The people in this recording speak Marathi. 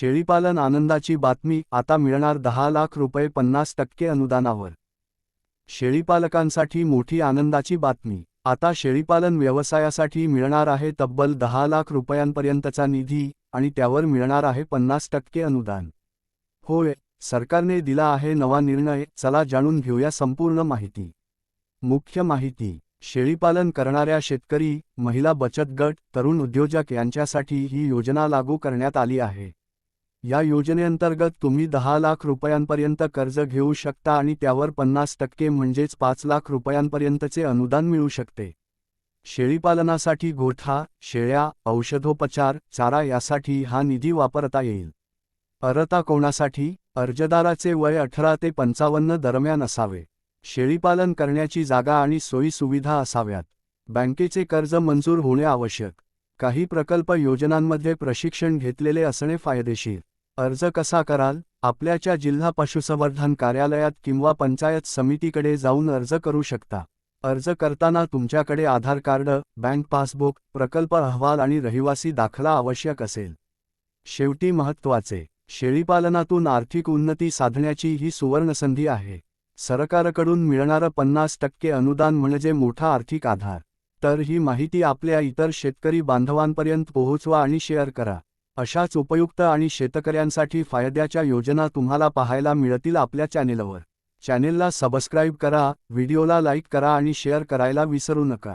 शेळीपालन आनंदाची बातमी, आता मिळणार 10 लाख रुपये 50% अनुदानावर। शेळीपालकांसाठी मोठी आनंदाची बातमी, आता शेळीपालन व्यवसायासाठी मिळणार आहे तब्बल 10 लाख रुपयांपर्यंतचा निधी आणि त्यावर मिळणार आहे 50% अनुदान। होय, सरकारने दिला आहे नवा निर्णय, चला जाणून घेऊया संपूर्ण माहिती। मुख्य माहिती, शेळीपालन करणाऱ्या शेतकरी, महिला बचत गट, तरुण उद्योजक यांच्यासाठी ही योजना लागू करण्यात आली आहे। या योजनेअंतर्गत तुम्ही 10 लाख रुपयांपर्यंत कर्ज घेऊ शकता आणि त्यावर 50% म्हणजेच 5 लाख रुपयांपर्यंतचे अनुदान मिळू शकते। शेळीपालनासाठी गोठा, शेळ्या, औषधोपचार, चारा यासाठी हा निधी वापरता येईल। अर्हता कोणासाठी? अर्जदाराचे वय 18 ते 55 दरम्यान असावे। शेळीपालन करण्याची जागा आणि सोयी सुविधा असाव्यात। बँकेचे कर्ज मंजूर होणे आवश्यक। काही प्रकल्प योजनांमध्ये प्रशिक्षण घेतलेले असणे फायदेशीर। अर्ज कसा कराल? आपल्याच्या जिल्हा पशुसंवर्धन कार्यालयात किंवा पंचायत समितीकडे जाऊन अर्ज करू शकता। अर्ज करताना तुमच्याकडे आधार कार्ड, बँक पासबुक, प्रकल्प अहवाल आणि रहिवासी दाखला आवश्यक असेल। शेवटी महत्त्वाचे, शेळीपालनातून आर्थिक उन्नती साधण्याची ही सुवर्णसंधी आहे। सरकारकडून मिळणारं 50% अनुदान म्हणजे मोठा आर्थिक आधार। तर ही माहिती आपल्या इतर शेतकरी बांधवांपर्यंत पोहोचवा आणि शेअर करा। अशाच उपयुक्त आणि शेतकऱ्यांसाठी फायद्याच्या योजना तुम्हाला पाहायला मिळतील आपल्या चॅनेलवर। चॅनेलला सबस्क्राईब करा, व्हिडिओला लाईक करा आणि शेअर करायला विसरू नका।